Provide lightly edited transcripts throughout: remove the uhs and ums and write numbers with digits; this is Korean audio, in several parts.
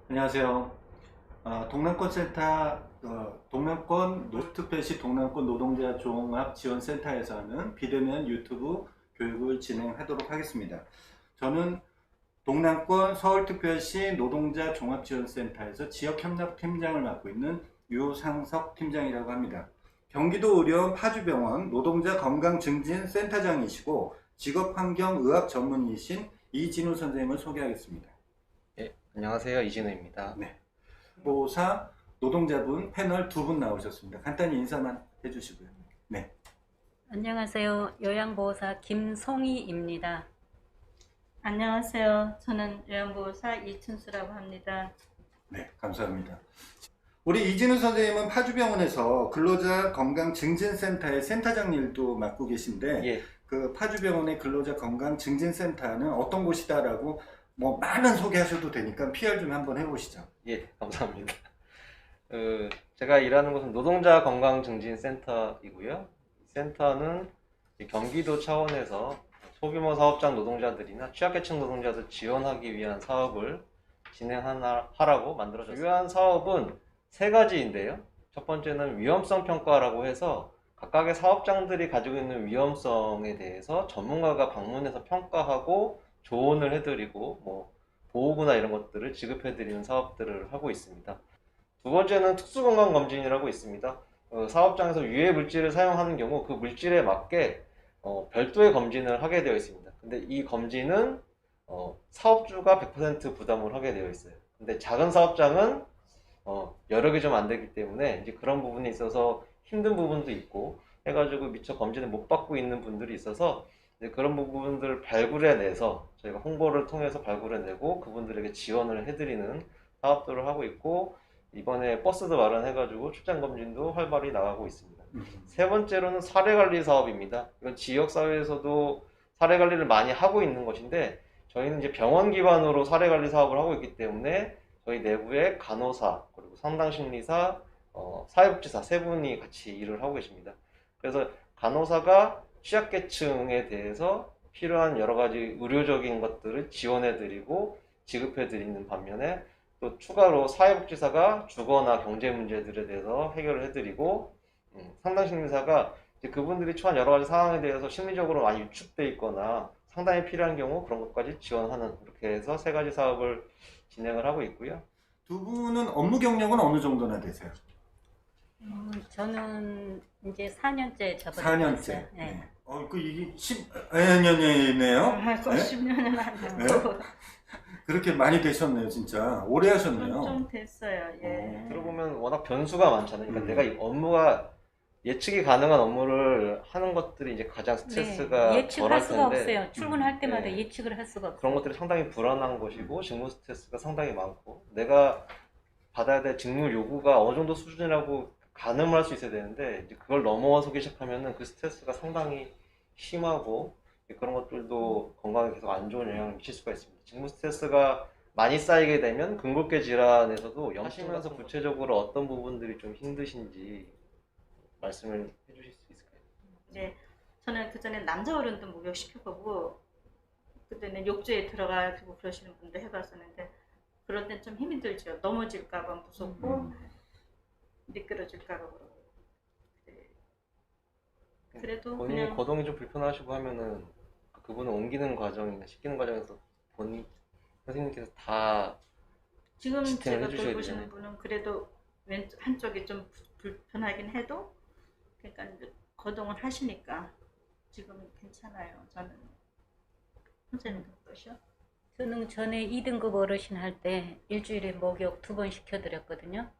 안녕하세요. 동남권센터, 동남권 특별시 동남권 노동자 종합지원센터에서 하는 비대면 유튜브 교육을 진행하도록 하겠습니다. 저는 동남권 서울특별시 노동자 종합지원센터에서 지역협력팀장을 맡고 있는 유상석 팀장이라고 합니다. 경기도 의료원 파주병원 노동자 건강증진센터장이시고 직업환경의학 전문의이신 이진우 선생님을 소개하겠습니다. 예, 안녕하세요. 이진우입니다. 네. 보호사 노동자분 패널 두 분 나오셨습니다. 간단히 인사만 해주시고요. 네. 안녕하세요. 요양보호사 김송희입니다. 안녕하세요. 저는 요양보호사 이춘수라고 합니다. 네, 감사합니다. 우리 이진우 선생님은 파주병원에서 근로자 건강증진센터의 센터장 일도 맡고 계신데 예, 그 파주병원의 근로자 건강증진센터는 어떤 곳이다라고 뭐 많은 소개하셔도 되니까 PR 좀 한번 해보시죠. 예, 감사합니다. 제가 일하는 곳은 노동자 건강증진센터이고요. 이 센터는 경기도 차원에서 소규모 사업장 노동자들이나 취약계층 노동자들 지원하기 위한 사업을 진행하라고 만들어졌습니다. 주요한 사업은 세 가지인데요. 첫 번째는 위험성 평가라고 해서 각각의 사업장들이 가지고 있는 위험성에 대해서 전문가가 방문해서 평가하고 조언을 해드리고 뭐 보호구나 이런 것들을 지급해드리는 사업들을 하고 있습니다. 두 번째는 특수건강검진이라고 있습니다. 사업장에서 유해 물질을 사용하는 경우 그 물질에 맞게 별도의 검진을 하게 되어 있습니다. 근데 이 검진은 사업주가 100% 부담을 하게 되어 있어요. 근데 작은 사업장은 여력이 좀 안 되기 때문에 이제 그런 부분에 있어서 힘든 부분도 있고 해가지고 미처 검진을 못 받고 있는 분들이 있어서 이제 그런 부분들을 발굴해내서 저희가 홍보를 통해서 발굴해내고 그분들에게 지원을 해드리는 사업들을 하고 있고 이번에 버스도 마련해가지고 출장 검진도 활발히 나가고 있습니다. 세 번째로는 사례관리 사업입니다. 이건 지역사회에서도 사례관리를 많이 하고 있는 것인데 저희는 이제 병원 기반으로 사례관리 사업을 하고 있기 때문에 저희 내부에 간호사 그리고 상담심리사, 사회복지사 세 분이 같이 일을 하고 계십니다. 그래서 간호사가 취약계층에 대해서 필요한 여러 가지 의료적인 것들을 지원해드리고 지급해드리는 반면에 또 추가로 사회복지사가 주거나 경제 문제들에 대해서 해결을 해드리고 상담심리사가 이제 그분들이 처한 여러 가지 상황에 대해서 심리적으로 많이 위축돼 있거나 상담이 필요한 경우 그런 것까지 지원하는 이렇게 해서 세 가지 사업을 진행을 하고 있고요. 두 분은 업무 경력은 어느 정도나 되세요? 저는 이제 4년째 접어들고 4년째. 있어요. 네. 네. 이게 10년이네요. 벌써 네? 10년은 안 네? 됐고 그렇게 많이 되셨네요, 진짜. 오래 하셨네요. 좀 됐어요. 예. 들어보면 워낙 변수가 많잖아요. 그러니까 내가 음. 이 업무가 예측이 가능한 업무를 하는 것들이 이제 가장 스트레스가 네, 예측할 덜할 수가 텐데 없어요. 출근할 때마다 네. 예측을 할 수가 없어요. 그런 것들이 상당히 불안한 것이고 직무 스트레스가 상당히 많고 내가 받아야 될 직무 요구가 어느 정도 수준이라고 가늠을 할 수 있어야 되는데 이제 그걸 넘어서기 시작하면은 그 스트레스가 상당히 심하고 그런 것들도 건강에 계속 안 좋은 영향을 미칠 수가 있습니다. 직무 스트레스가 많이 쌓이게 되면 근골계 질환에서도 하시면서 구체적으로 어떤 부분들이 좀 힘드신지 말씀을 해주실 수 있을까요? 네. 저는 그 전에 남자 어른도 목욕시켜보고 그때는 욕조에 들어가고 그러시는 분도 해봤었는데 그럴 땐 좀 힘이 들죠. 넘어질까봐 무섭고 미끄러질까봐 그러고. 네. 그래도 본인이 그냥 거동이 좀 불편하시고 하면은 그분을 옮기는 과정이나 시키는 과정에서 본인 선생님께서 다 지금 지탱을 제가 해주셔야 돌보시는 되잖아요. 분은 그래도 왼쪽 한쪽이 좀 불편하긴 해도 그러니까 이제 거동을 하시니까 지금은 괜찮아요. 저는 선생님 어떠셔? 저는 전에 2등급 어르신 할 때 일주일에 목욕 2번 시켜드렸거든요.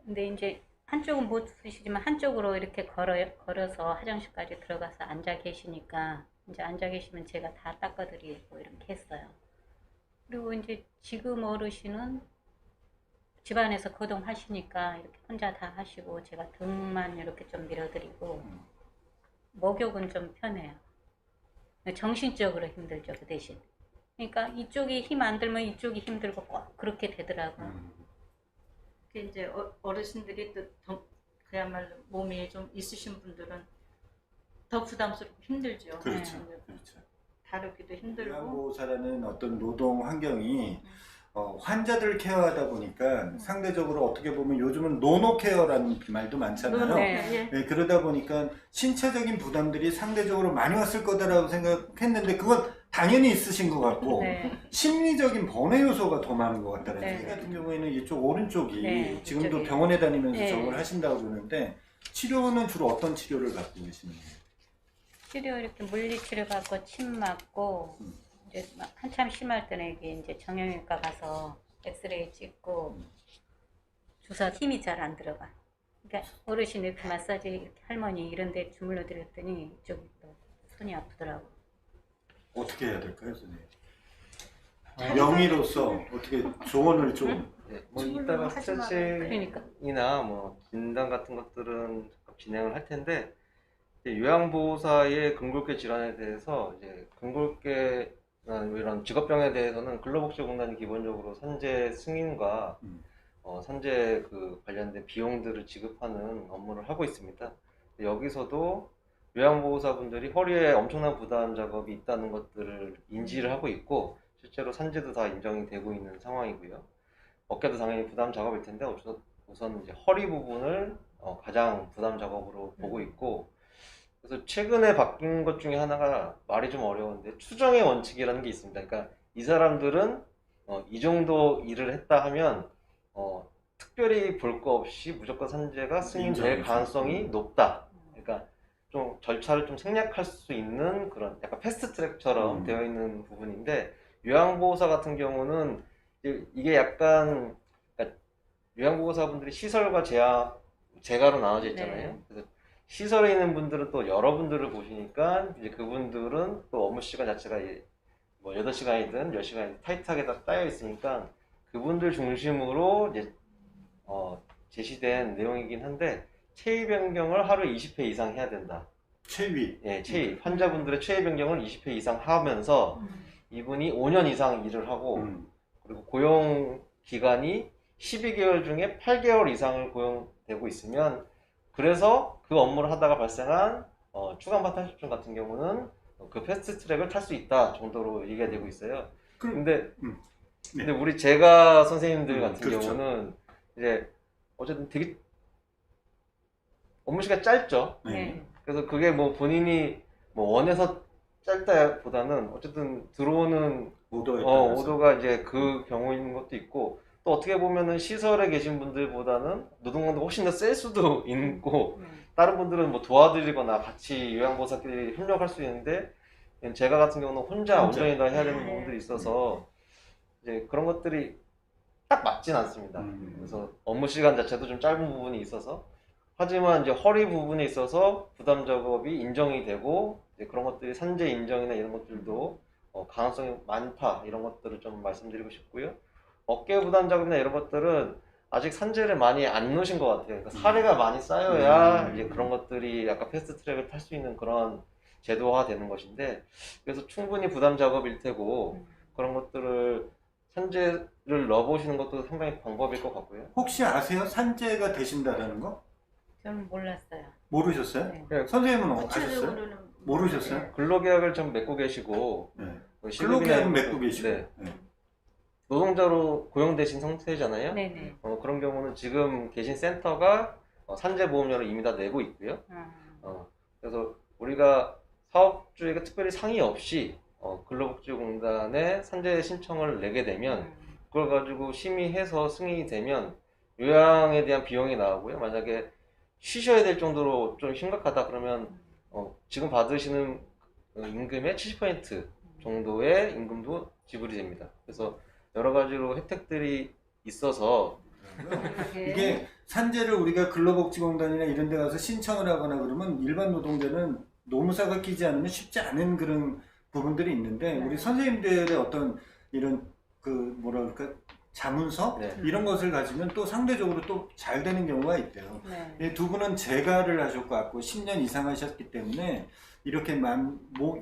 근데 이제 한쪽은 못 쓰시지만 한쪽으로 이렇게 걸어서 화장실까지 들어가서 앉아 계시니까 이제 앉아 계시면 제가 다 닦아드리고 이렇게 했어요. 그리고 이제 지금 어르신은 집안에서 거동하시니까 이렇게 혼자 다 하시고 제가 등만 이렇게 좀 밀어드리고 목욕은 좀 편해요. 정신적으로 힘들죠, 그 대신. 그러니까 이쪽이 힘 안 들면 이쪽이 힘들고 꼭 그렇게 되더라고요. 그 이제 어르신들이 또 그야말로 몸이 좀 있으신 분들은 더 부담스럽고 힘들죠. 그렇죠. 네. 그렇죠. 다루기도 힘들고. 요양보호사라는 어떤 노동 환경이 환자들 케어하다 보니까 상대적으로 어떻게 보면 요즘은 노노 케어라는 말도 많잖아요. 네. 네, 그러다 보니까 신체적인 부담들이 상대적으로 많이 왔을 거다라고 생각했는데 그건 당연히 있으신 것 같고 네. 심리적인 번외 요소가 더 많은 것 같다는 네. 생각 같은 경우에는 이쪽 오른쪽이 네, 지금도 이쪽이. 병원에 다니면서 네. 저걸 하신다고 그러는데 치료는 주로 어떤 치료를 받고 계시는 거예요? 치료 이렇게 물리치료 받고 침 맞고 이제 막 한참 심할 때는 이게 이제 정형외과 가서 엑스레이 찍고 주사 힘이 잘 안 들어가. 그러니까 어르신 이렇게 마사지 이렇게 할머니 이런데 주물러 드렸더니 이쪽이 또 손이 아프더라고. 어떻게 해야 될까요, 선생님? 명의로서 어떻게 조언을 좀 네, 뭐 주물러 이따가 하지 말아요. 그러니까. 스트레칭이나 뭐 진단 같은 것들은 진행을 할 텐데 이제 요양보호사의 근골격 질환에 대해서 이제 근골격 이런 직업병에 대해서는 근로복지공단이 기본적으로 산재 승인과 산재 그 관련된 비용들을 지급하는 업무를 하고 있습니다. 여기서도 요양보호사분들이 허리에 엄청난 부담 작업이 있다는 것들을 인지를 하고 있고 실제로 산재도 다 인정이 되고 있는 상황이고요. 어깨도 당연히 부담 작업일 텐데 우선 이제 허리 부분을 가장 부담 작업으로 보고 있고 그래서 최근에 바뀐 것 중에 하나가 말이 좀 어려운데 추정의 원칙이라는 게 있습니다. 그러니까 이 사람들은 이 정도 일을 했다 하면 특별히 볼 거 없이 무조건 산재가 승인될 인정해서. 가능성이 높다. 그러니까 좀 절차를 좀 생략할 수 있는 그런 약간 패스트트랙처럼 되어 있는 부분인데 요양보호사 같은 경우는 이게 약간 그러니까 요양보호사분들이 시설과 재가로 나눠져 있잖아요. 네. 그래서 시설에 있는 분들은 또 여러분들을 보시니까 이제 그분들은 또 업무 시간 자체가 뭐 8시간이든 10시간이든 타이트하게 다 짜여 있으니까 그분들 중심으로 이제 제시된 내용이긴 한데 체위 변경을 하루에 20회 이상 해야 된다. 체위. 예, 체위. 환자분들의 체위 변경을 20회 이상 하면서 이분이 5년 이상 일을 하고 그리고 고용 기간이 12개월 중에 8개월 이상을 고용되고 있으면 그래서 그 업무를 하다가 발생한 추가만 탈출증 같은 경우는 그 패스트 트랙을 탈 수 있다 정도로 얘기가 되고 있어요. 근데 우리 제가 선생님들 같은 그렇죠. 경우는 이제 어쨌든 되게 업무 시간 짧죠. 네. 그래서 그게 뭐 본인이 뭐 원해서 짧다보다는 어쨌든 들어오는 오더에 따라서. 오더가 이제 그 경우인 것도 있고 또 어떻게 보면은 시설에 계신 분들보다는 노동강도가 훨씬 더 셀 수도 있고 다른 분들은 뭐 도와드리거나 같이 요양보호사끼리 협력할 수 있는데 제가 같은 경우는 혼자 온전히 다 해야 되는 부분들이 있어서 이제 그런 것들이 딱 맞진 않습니다. 그래서 업무 시간 자체도 좀 짧은 부분이 있어서 하지만 이제 허리 부분에 있어서 부담 작업이 인정이 되고 이제 그런 것들이 산재 인정이나 이런 것들도 가능성이 많다 이런 것들을 좀 말씀드리고 싶고요. 어깨 부담 작업이나 이런 것들은 아직 산재를 많이 안 넣으신 것 같아요. 그러니까 사례가 많이 쌓여야 이제 그런 것들이 약간 패스트 트랙을 탈 수 있는 그런 제도화 되는 것인데 그래서 충분히 부담 작업일 테고 그런 것들을 산재를 넣어보시는 것도 상당히 방법일 것 같고요. 혹시 아세요? 산재가 되신다라는 거? 저는 몰랐어요. 모르셨어요? 네. 선생님은 아셨어요? 구체적으로는 모르셨어요? 근로계약을 좀 맺고 계시고 네. 실업이나 근로계약은 이런 맺고 것도- 계시고. 네. 네. 노동자로 고용되신 상태잖아요. 네네. 그런 경우는 지금 계신 센터가 산재보험료를 이미 다 내고 있고요. 그래서 우리가 사업주에게 특별히 상의 없이 근로복지공단에 산재 신청을 내게 되면 그걸 가지고 심의해서 승인이 되면 요양에 대한 비용이 나오고요. 만약에 쉬셔야 될 정도로 좀 심각하다 그러면 지금 받으시는 임금의 70% 정도의 임금도 지불이 됩니다. 그래서 여러 가지로 혜택들이 있어서 이게 산재를 우리가 근로복지공단이나 이런 데 가서 신청을 하거나 그러면 일반 노동자는 노무사가 끼지 않으면 쉽지 않은 그런 부분들이 있는데 우리 선생님들의 어떤 이런 그 뭐라 그럴까 자문서 네. 이런 것을 가지면 또 상대적으로 또 잘 되는 경우가 있대요. 네. 이 두 분은 재가를 하셨고 10년 이상 하셨기 때문에 이렇게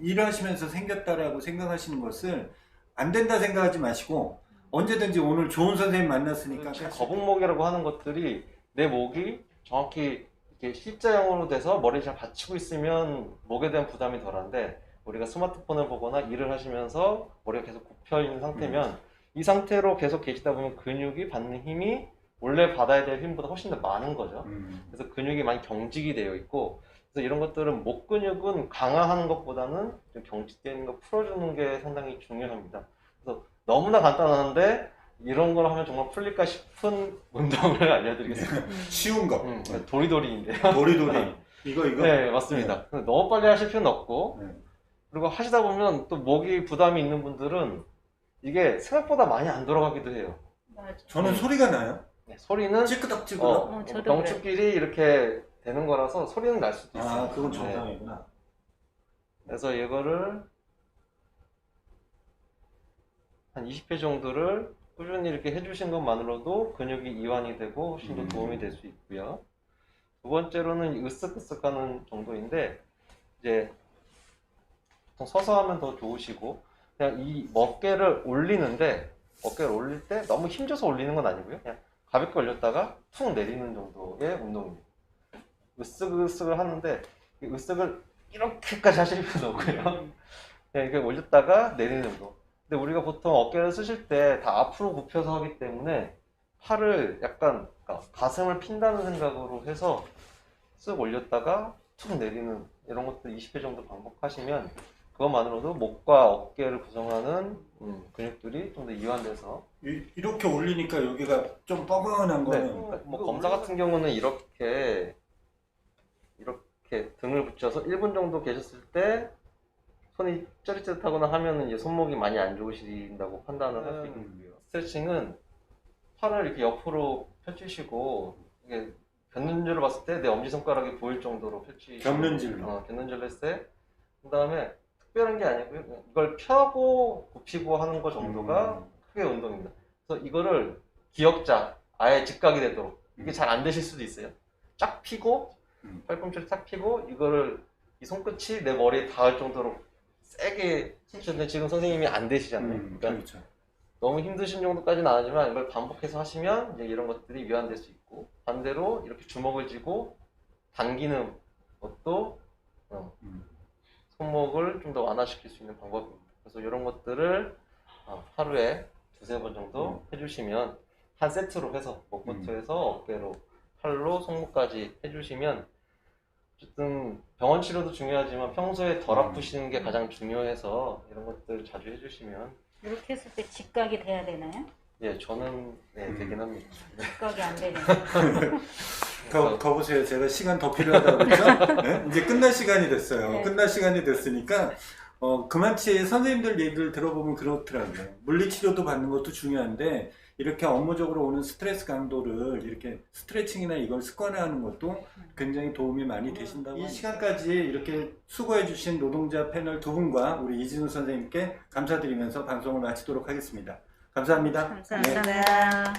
일하시면서 생겼다라고 생각하시는 것을 안 된다 생각하지 마시고 언제든지 오늘 좋은 선생님 만났으니까 지금 거북목이라고 하는 것들이 내 목이 정확히 이렇게 C자형으로 돼서 머리를 잘 받치고 있으면 목에 대한 부담이 덜한데 우리가 스마트폰을 보거나 일을 하시면서 머리가 계속 굽혀 있는 상태면 이 상태로 계속 계시다 보면 근육이 받는 힘이 원래 받아야 될 힘보다 훨씬 더 많은 거죠. 그래서 근육이 많이 경직이 되어 있고, 그래서 이런 것들은 목 근육은 강화하는 것보다는 좀 경직되어 있는 거 풀어주는 게 상당히 중요합니다. 그래서 너무나 간단한데 이런 걸 하면 정말 풀릴까 싶은 운동을 알려드리겠습니다. 쉬운 거. 도리도리인데요. 도리도리. 이거. 네, 맞습니다. 근데 너무 빨리 하실 필요는 없고, 네. 그리고 하시다 보면 또 목이 부담이 있는 분들은 이게 생각보다 많이 안 돌아가기도 해요. 맞아. 저는 소리가 나요. 네, 소리는 찌끄덕찌끄덕. 저도 병축끼리 이렇게 되는 거라서 소리는 날 수도 있어요. 아, 그건 네. 정상이구나. 그래서 이거를 한 20회 정도를 꾸준히 이렇게 해주신 것만으로도 근육이 이완이 되고 훨씬 더 도움이 될 수 있고요. 두 번째로는 으쓱으쓱하는 정도인데, 이제 보통 서서 하면 더 좋으시고, 그냥 이 어깨를 올리는데, 어깨를 올릴 때 너무 힘줘서 올리는 건 아니고요. 그냥 가볍게 올렸다가 툭 내리는 정도의 운동입니다. 으쓱으쓱을 하는데, 이 으쓱을 이렇게까지 하실 필요는 없고요. 그냥 이렇게 올렸다가 내리는 정도. 근데 우리가 보통 어깨를 쓰실 때 다 앞으로 굽혀서 하기 때문에 팔을 약간 가슴을 핀다는 생각으로 해서 쓱 올렸다가 툭 내리는 이런 것들 20회 정도 반복하시면 그것만으로도 목과 어깨를 구성하는 근육들이 좀 더 이완돼서, 이렇게 올리니까 여기가 좀 뻐근한 네, 거는 뭐 검사 같은 경우는 이렇게 등을 붙여서 1분 정도 계셨을 때 손이 쩌릿쩌릿하거나 하면은 이제 손목이 많이 안 좋으신다고 판단을 할 수 있고요. 스트레칭은 팔을 이렇게 옆으로 펼치시고, 이게 곁눈질을 봤을 때 내 엄지손가락이 보일 정도로 펼치시고, 겹눈질로. 곁눈질을 했을 때, 그 다음에 특별한 게 아니고요. 그냥 이걸 펴고 굽히고 하는 것 정도가 크게 운동입니다. 그래서 이거를 기역자, 아예 직각이 되도록, 이게 잘 안 되실 수도 있어요. 쫙 펴고, 팔꿈치를 쫙 펴고, 이거를 이 손끝이 내 머리에 닿을 정도로 세게 치는데 지금 선생님이 안 되시잖아요. 그러니까 그렇죠. 너무 힘드신 정도까지는 아니지만 이걸 반복해서 하시면 이제 이런 것들이 위완될 수 있고, 반대로 이렇게 주먹을 쥐고 당기는 것도 손목을 좀 더 완화시킬 수 있는 방법입니다. 그래서 이런 것들을 하루에 2-3번 정도 해주시면, 한 세트로 해서 목부터 해서 어깨로, 팔로, 손목까지 해주시면, 어쨌든 병원 치료도 중요하지만 평소에 덜 아프시는 게 가장 중요해서 이런 것들 자주 해주시면. 이렇게 했을 때 직각이 돼야 되나요? 예, 저는 되긴 합니다. 직각이 안 되네요. 더 보세요. 제가 시간 더 필요하다고 그랬죠? 네? 이제 끝날 시간이 됐어요. 네. 끝날 시간이 됐으니까 그만치 선생님들 얘기를 들어보면 그렇더라고요. 물리치료도 받는 것도 중요한데 이렇게 업무적으로 오는 스트레스 강도를 이렇게 스트레칭이나 이걸 습관화하는 것도 굉장히 도움이 많이 되신다고 이 시간까지 이렇게 수고해 주신 노동자 패널 두 분과 우리 이진우 선생님께 감사드리면서 방송을 마치도록 하겠습니다. 감사합니다. 감사합니다.